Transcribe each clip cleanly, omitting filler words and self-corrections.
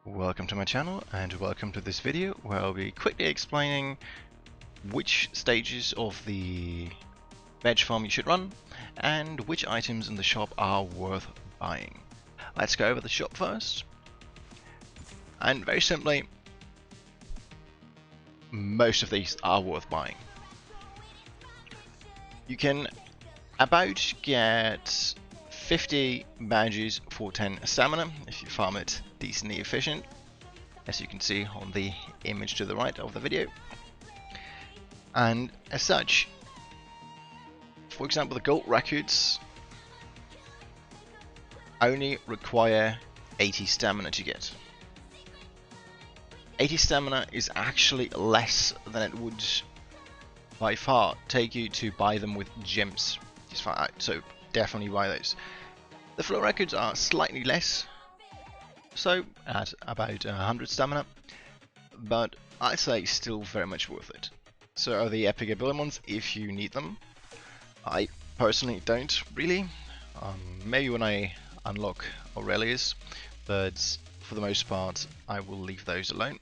Welcome to my channel and welcome to this video where I'll be quickly explaining which stages of the veg farm you should run and which items in the shop are worth buying. Let's go over the shop first. And very simply, most of these are worth buying. You can about get 50 badges for 10 stamina if you farm it decently efficient, as you can see on the image to the right of the video. And as such, for example, the gold records only require 80 stamina to get. 80 stamina is actually less than it would by far take you to buy them with gems. Just far out, so definitely buy those. The flow records are slightly less, so at about 100 stamina, but I'd say still very much worth it. So are the epic ability ones if you need them. I personally don't really. Maybe when I unlock Aurelius, but for the most part I will leave those alone.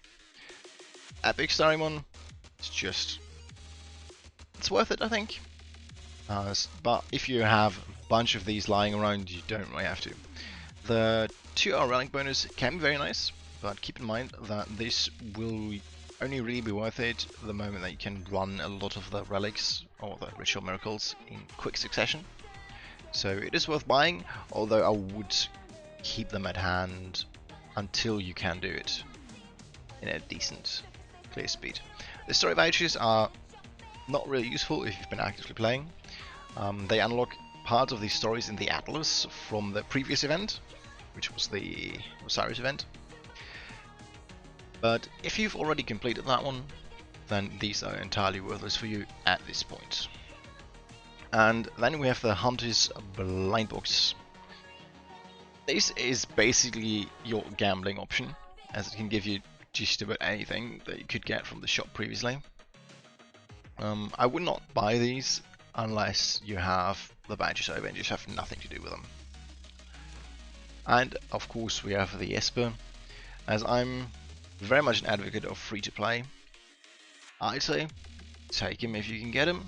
Epic Starymon, it's worth it, I think. But if you have a bunch of these lying around, you don't really have to. The 2-hour relic bonus can be very nice, but keep in mind that this will only really be worth it the moment that you can run a lot of the relics or the ritual miracles in quick succession. So it is worth buying, although I would keep them at hand until you can do it in a decent clear speed. The story vouchers are not really useful if you've been actively playing. They unlock parts of these stories in the Atlas from the previous event, which was the Osiris event. But if you've already completed that one, then these are entirely worthless for you at this point. And then we have the Hunter's Blind Box. This is basically your gambling option, as it can give you just about anything that you could get from the shop previously. I would not buy these unless you have the badges over and just have nothing to do with them. And of course we have the Esper. As I'm very much an advocate of free to play, I'd say take him if you can get him.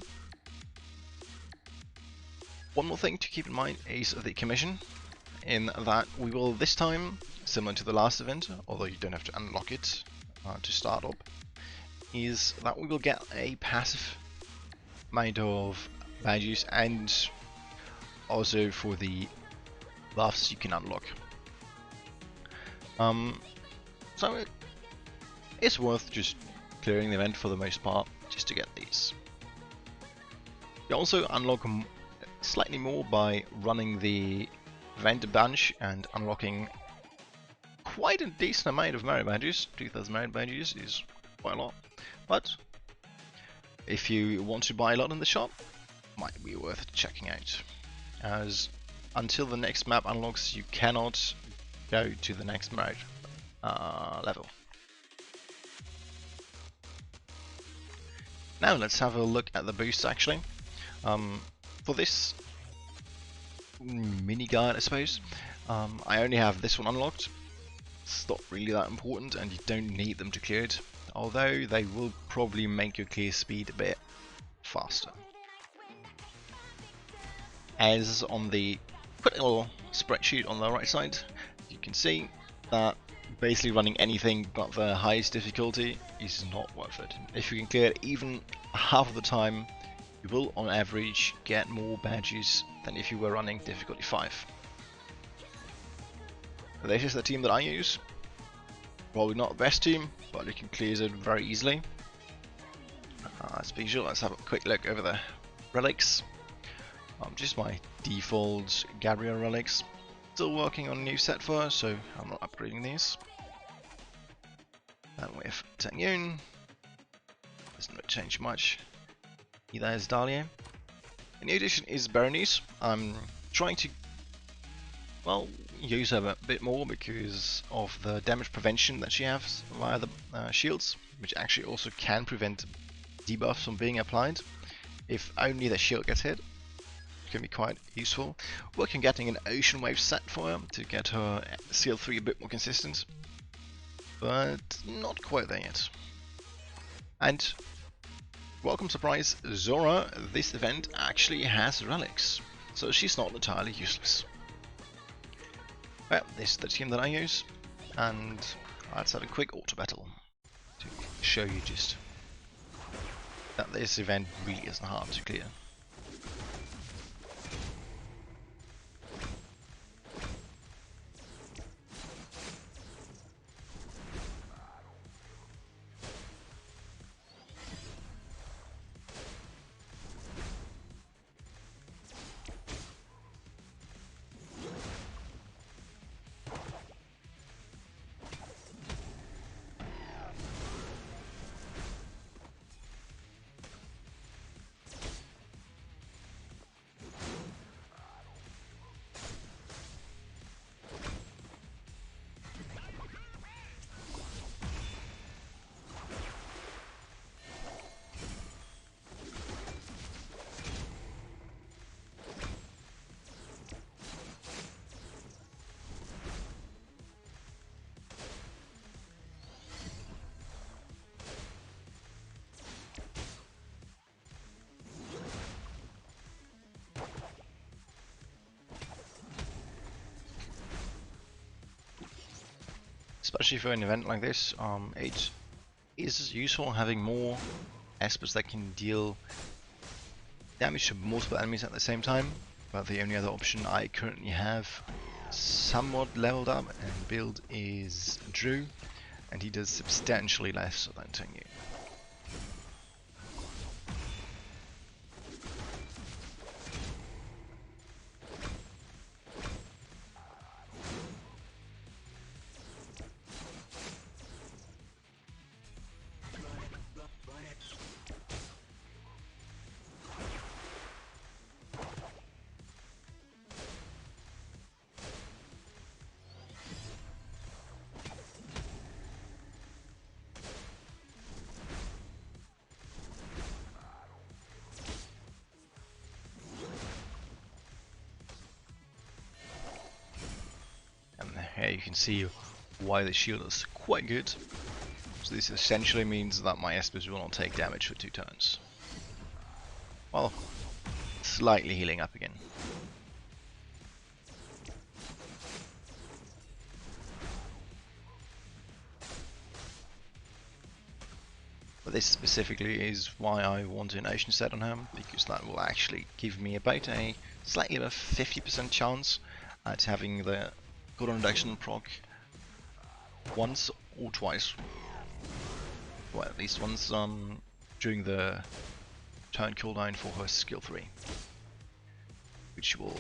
One more thing to keep in mind is the commission, in that we will this time, similar to the last event, although you don't have to unlock it to start up, is that we will get a passive amount of badges and also for the buffs you can unlock. So it's worth just clearing the event for the most part just to get these. You also unlock slightly more by running the event bunch and unlocking quite a decent amount of merit badges. 2000 merit badges is quite a lot, but if you want to buy a lot in the shop, might be worth checking out, as until the next map unlocks you cannot go to the next merit level. Now let's have a look at the boosts actually. For this mini guide, I suppose, I only have this one unlocked. It's not really that important and you don't need them to clear it, although they will probably make your clear speed a bit faster. As on the quick little spreadsheet on the right side, you can see that basically running anything but the highest difficulty is not worth it. If you can clear it even half of the time, you will on average get more badges than if you were running difficulty 5. This is the team that I use. Probably not the best team, but you can clear it very easily. As usual, let's have a quick look over the relics. Just my default Gabriel relics. Still working on a new set for her, so I'm not upgrading these. And we have Tangyun. Doesn't really change much. Either is Dahlia. The new addition is Berenice. I'm trying to, well, use her a bit more because of the damage prevention that she has via the shields, which actually also can prevent debuffs from being applied if only the shield gets hit. It can be quite useful. Working getting an Ocean Wave set for her to get her CL3 a bit more consistent. but not quite there yet. And welcome surprise, Zora, this event actually has relics, so she's not entirely useless. Well, this is the team that I use, and let's have a quick auto battle to show you just that this event really isn't hard to clear. Especially for an event like this, it is useful having more espers that can deal damage to multiple enemies at the same time, but the only other option I currently have somewhat leveled up and build is Drew, and he does substantially less than Tengu. Here you can see why the shield is quite good. So this essentially means that my espers will not take damage for 2 turns. Well, slightly healing up again. But this specifically is why I want an Ocean set on him, because that will actually give me about a slightly above 50% chance at having the cooldown reduction proc once or twice. Well, at least once during the turn cooldown for her skill 3, which will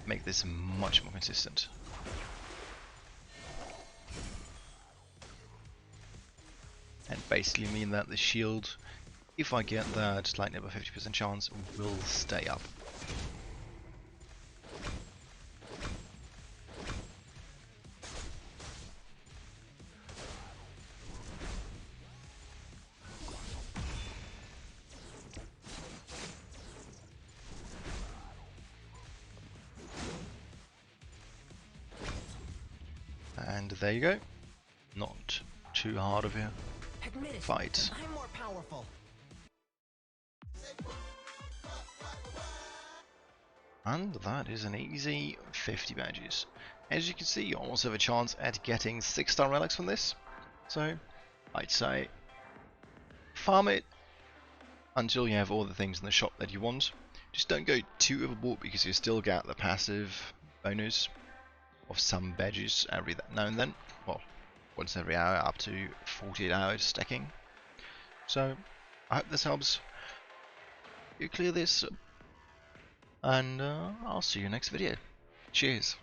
make this much more consistent. And basically mean that the shield, if I get that slightly above 50% chance, will stay up. And there you go. Not too hard of a fight. I'm more powerful. And that is an easy 50 badges. As you can see, you almost have a chance at getting 6-star relics from this. So, I'd say farm it until you have all the things in the shop that you want. Just don't go too overboard, because you still get the passive bonus of some badges every now and then. Well, once every hour, up to 48 hours stacking. So, I hope this helps you clear this, and I'll see you next video. Cheers.